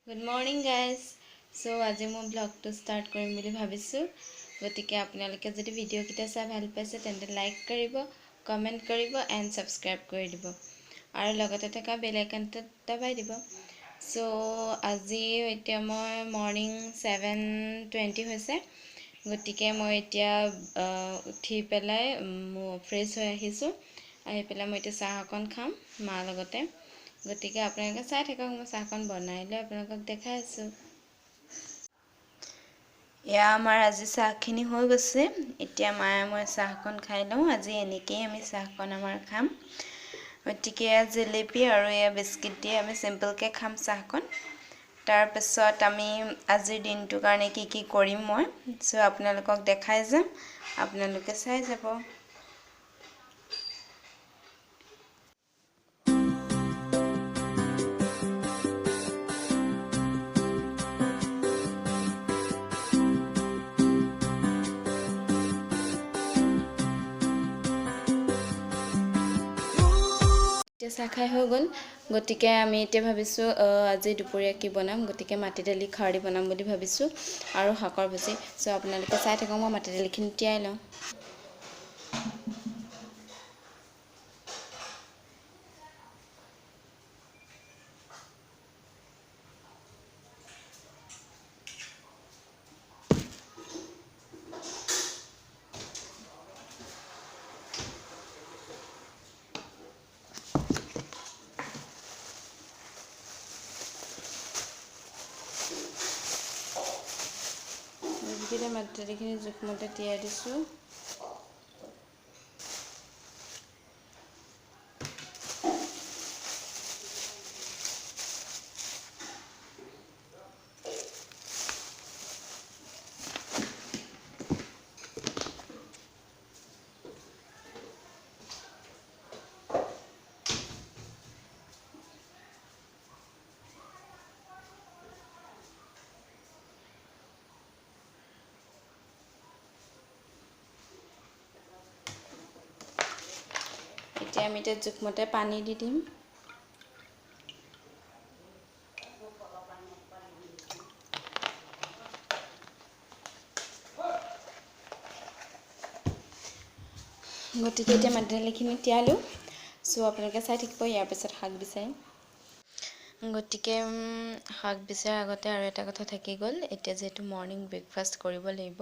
Good morning guys. So আজি মই ব্লগটো start কৰিম বুলি ভাবিছোঁ গতিকে আপোনালোকে যদি ভিডিঅ' কিটা চাই ভাল পাইছে তেন্তে লাইক কৰিব কমেন্ট কৰিব এণ্ড সাবস্ক্ৰাইব কৰি দিব আৰু লগতে থকা বেল আইকনটো দবাই দিব সো আজি এতিয়া মই মৰ্নিং 7:20 হৈছে গতিকে মই এতিয়া উঠি পেলাই ফ্ৰেছ হৈ আহিছোঁ আহি পেলাই মই এতিয়া চাহ অকণ খাম মাৰ লগতে গতিকে আপোনালোকে চাই থাকক মই চাহখন বনাই লৈ আপোনালোকক দেখাই আছোঁ এয়া আমাৰ আজি চাহখিনি হৈ গৈছে এতিয়া মায়ে মই চাহখন খাই লওঁ আজি এনেকেই আমি চাহখন আমাৰ খাম গতিকে জেলেপি আৰু এয়া বিস্কিট দিয়ে আমি সিম্পলকৈ খাম চাহখন তাৰপিছত আমি আজিৰ দিনটোৰ কাৰণে কি কৰিম মই সো আপোনালোকক দেখাই যাম আপোনালোকে চাই যাব চাহ খাই হৈ গ'ল গতিকে আমি এতিয়া ভাবিছোঁ আজি দুপৰীয়া কি বনাম গতিকে মাটি দালি খাৰ দি বনাম বুলি ভাবিছোঁ আৰু শাকৰ ভাজি সো আপোনালোকে চাই থাকক মই মাটি দালিখিনি তিয়াই লওঁ যিকেইটা মাটি দালিখিনি জোখমতে তিয়াই দিছোঁ এতিয়া আমি এতিয়া জোখমতে পানী দি দিম গতিকে এতিয়া মাটি দালিখিনি তিয়ালোঁ সো আপোনালোকে চাই থাকিব ইয়াৰ পিছত শাক বিচাৰিম গতিকে শাক বিচাৰাৰ আগতে আৰু এটা কথা থাকি গ'ল এতিয়া যেহেতু মৰ্নিং ব্ৰেকফাষ্ট কৰিব লাগিব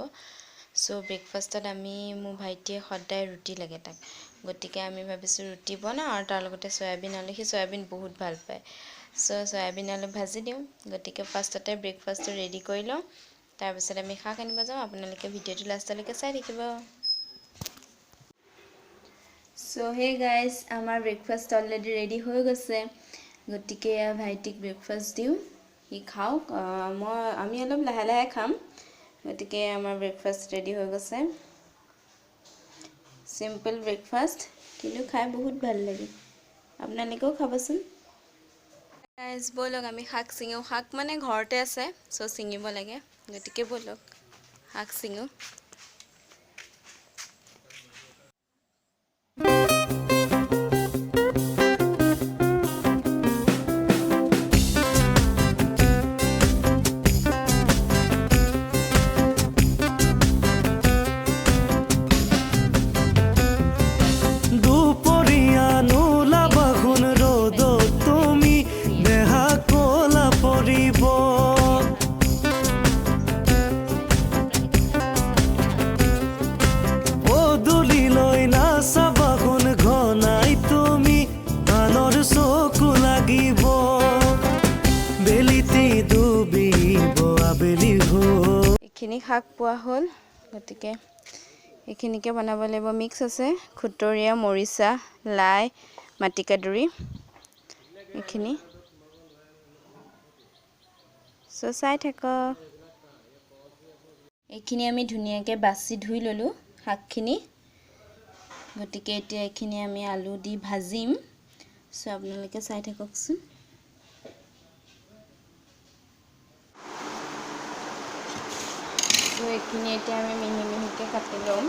সো ব্ৰেকফাষ্টত আমি মোৰ ভাইটিয়ে সদায় ৰুটি লাগে তাক গতিকে আমি ভাবিছোঁ ৰুটি বনাওঁ আৰু তাৰ লগতে সয়াবিন আলু সি সয়াবিন বহুত ভাল পায় সো সয়াবিন আলু ভাজি দিওঁ গতিকে ফাৰ্ষ্টতে ব্ৰেকফাষ্টটো ৰেডি কৰি লওঁ তাৰপিছত আমি শাক আনিব যাওঁ আপোনালোকে ভিডিঅ'টো লাষ্টলৈকে চাই থাকিব সো হে গাইজ আমাৰ ব্ৰেকফাষ্ট অলৰেডি ৰেডি হৈ গৈছে গতিকে ভাইটিক ব্ৰেকফাষ্ট দিওঁ সি খাওক আমি অলপ লাহে লাহে খাম গতিকে আমাৰ ব্ৰেকফাষ্ট ৰেডি হৈ গৈছে সিম্পল ব্ৰেকফাষ্ট কিন্তু খাই বহুত ভাল লাগে আপোনালোকেও খাবচোন গাইজ ব'লক আমি শাক ছিঙো শাক মানে ঘৰতে আছে সো ছিঙিব লাগে গতিকে ব'লক শাক ছিঙো এইখিনি শাক পোৱা হ'ল গতিকে এইখিনিকে বনাব লাগিব মিক্স আছে খুতৰীয়া মৰিচা লাই মাটিকাদুৰি এইখিনি সো চাই থাকক এইখিনি আমি ধুনীয়াকৈ বাছি ধুই ল'লোঁ শাকখিনি গতিকে এতিয়া এইখিনি আমি আলু দি ভাজিম সো আপোনালোকে চাই থাককচোন সো এইখিনি এতিয়া আমি মিহি মিহিকৈ কাটি ল'ম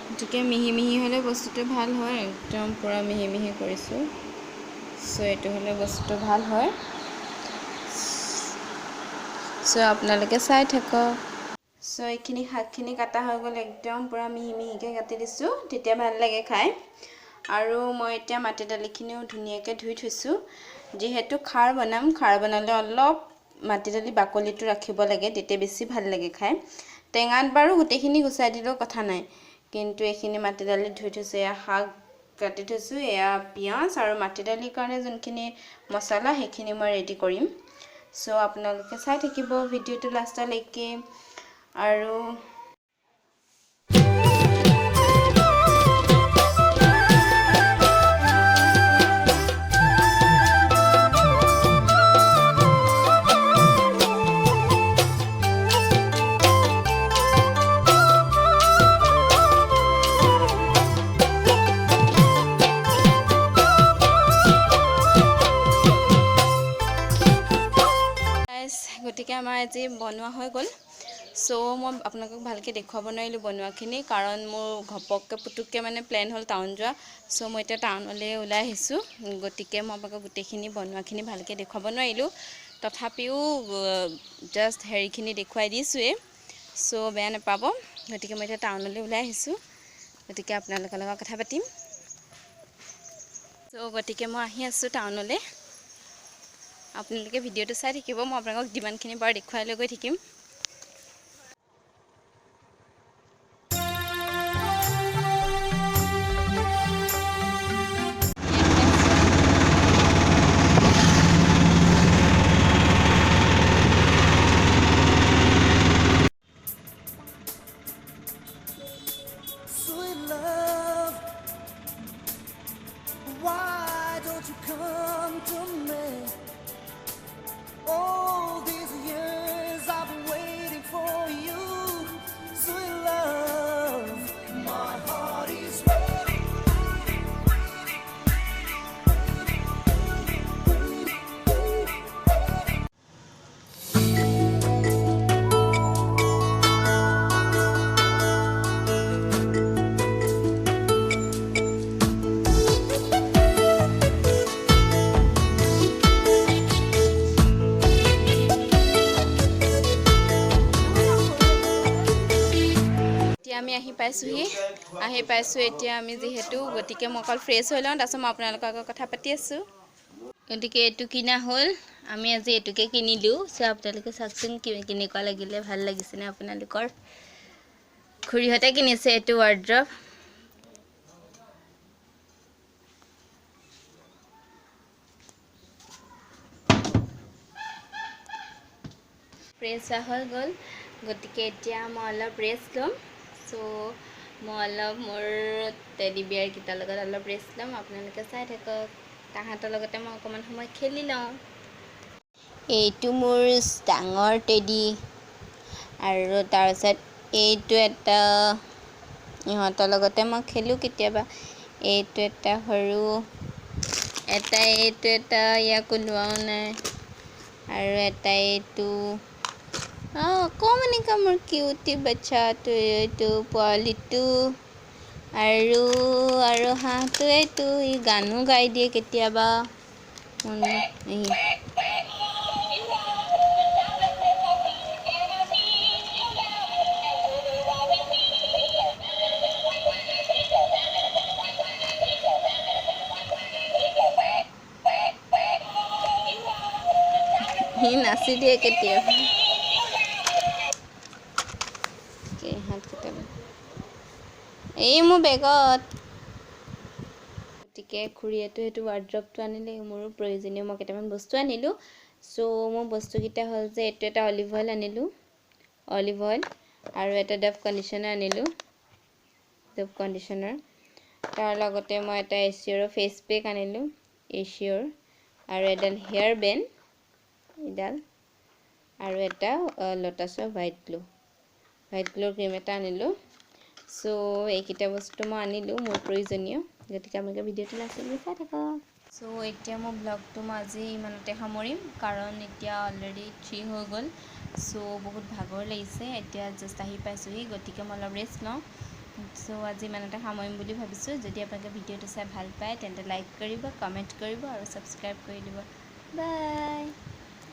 গতিকে মিহি মিহি হ'লে বস্তুটো ভাল হয়, একদম পূৰা মিহি মিহি কৰিছোঁ। চ' এইটো হ'লে বস্তুটো ভাল হয়। চ' আপোনালোকে চাই থাকক। চ' এইখিনি শাকখিনি কাটা হৈ গ'ল, একদম পূৰা মিহি মিহিকৈ কাটি দিছোঁ, তেতিয়া ভাল লাগে খাই। আৰু মই এতিয়া মাটি দালিখিনিও ধুনীয়াকৈ ধুই থৈছোঁ। যিহেতু খাৰ বনাম, খাৰ বনালে অলপ মাটি দালি বাকলিটো ৰাখিব লাগে, তেতিয়া বেছি ভাল লাগে খাই। টেঙাত বাৰু গোটেইখিনি গুচাই দিলেও কথা নাই, কিন্তু এইখিনি মাটি দালি ধুই থৈছোঁ। এয়া শাক কাটি থৈছোঁ, এয়া পিঁয়াজ আৰু মাটি দালিৰ কাৰণে যোনখিনি মছলা সেইখিনি মই ৰেডি কৰিম। চ' আপোনালোকে চাই থাকিব ভিডিঅ'টো লাষ্টলৈকে। আৰু গতিকে আমাৰ আজি বনোৱা হৈ গ'ল। চ' মই আপোনালোকক ভালকৈ দেখুৱাব নোৱাৰিলোঁ বনোৱাখিনি, কাৰণ মোৰ ঘপককৈ পুটুককৈ মানে প্লেন হ'ল টাউন যোৱা। চ' মই এতিয়া টাউনলৈ ওলাই আহিছোঁ, গতিকে মই আপোনালোকক গোটেইখিনি বনোৱাখিনি ভালকৈ দেখুৱাব নোৱাৰিলোঁ। তথাপিও জাষ্ট হেৰিখিনি দেখুৱাই দিছোঁৱেই, চ' বেয়া নাপাব। গতিকে মই এতিয়া টাউনলৈ ওলাই আহিছোঁ, গতিকে আপোনালোকৰ লগত কথা পাতিম। চ' গতিকে মই আহি আছোঁ টাউনলৈ। আপোনালোকে ভিডিঅ'টো চাই থাকিব, মই আপোনালোকক যিমানখিনি বাৰু দেখুৱাই লৈ গৈ থাকিম। Sweet love, why don't you come to me? All these years I've been waiting for you. Sweet love, my heart is waiting. এতিয়া আমি আহি পাইছোঁ এতিয়া আমি যিহেতু, গতিকে মই অকল ফ্ৰেছ হৈ লওঁ, তাৰপিছত মই আপোনালোকৰ আগত কথা পাতি আছোঁ। গতিকে এইটো কিনা হ'ল, আমি আজি এইটোকে কিনিলোঁ। চ' আপোনালোকে চাওকচোন কেনেকুৱা লাগিলে, ভাল লাগিছেনে আপোনালোকৰ? খুৰীহঁতে কিনিছে এইটো ৱাৰ্ড্ৰব। ফ্ৰেছ হৈ গ'ল, গতিকে এতিয়া মই অলপ ৰেষ্ট ল'ম। চ' মই অলপ মোৰ টেডি বিয়াৰকেইটাৰ লগত অলপ ৰেষ্ট ল'ম। আপোনালোকে চাই থাকক, তাহাঁতৰ লগতে মই অকণমান সময় খেলি লওঁ। এইটো মোৰ ডাঙৰ টেডি, আৰু তাৰপিছত এইটো এটা, ইহঁতৰ লগতে মই খেলোঁ কেতিয়াবা। এইটো এটা সৰু, এইটো এটা ইয়াক ওলোৱাও নাই, আৰু এটা এইটো অকণমানিকা মোৰ কিউটি বাচ্চাটো, এইটো পোৱালিটো। আৰু হাঁহটো এইটো, ই গানো গাই দিয়ে কেতিয়াবা। সি নাচি দিয়ে কেতিয়াবা। এই মোৰ বেগত। গতিকে খুৰীয়েতো সেইটো ৱাৰ্ড্ৰবটো আনিলে, মোৰো প্ৰয়োজনীয় মই কেইটামান বস্তু আনিলোঁ। চ' মোৰ বস্তুকেইটা হ'ল যে, এইটো এটা অলিভ অইল আনিলোঁ, অলিভ অইল, আৰু এটা ডভ কণ্ডিশ্যনাৰ আনিলোঁ, ডভ কণ্ডিশ্যনাৰ, তাৰ লগতে মই এটা এচিঅ'ৰ ফেচ পেক আনিলোঁ, এচিঅ'ৰ, আৰু এডাল হেয়াৰ বেণ্ড এডাল, আৰু এটা লোটাছৰ হোৱাইট গ্ল' ক্ৰীম এটা আনিলোঁ। চ' এইকেইটা বস্তু মই আনিলোঁ মোৰ প্ৰয়োজনীয়, গতিকে আপোনালোকে ভিডিঅ'টো লাষ্টলৈকে চাই থাকক। চ' এতিয়া মোৰ ব্লগটো মই আজি ইমানতে সামৰিম, কাৰণ এতিয়া অলৰেডি 3 হৈ গ'ল। চ' বহুত ভাগৰ লাগিছে, এতিয়া জাষ্ট আহি পাইছোঁহি, গতিকে মই অলপ ৰেষ্ট লওঁ। চ' আজি ইমানতে সামৰিম বুলি ভাবিছোঁ। যদি আপোনালোকে ভিডিঅ'টো চাই ভাল পায় তেন্তে লাইক কৰিব, কমেণ্ট কৰিব আৰু ছাবস্ক্ৰাইব কৰি দিব। বাই।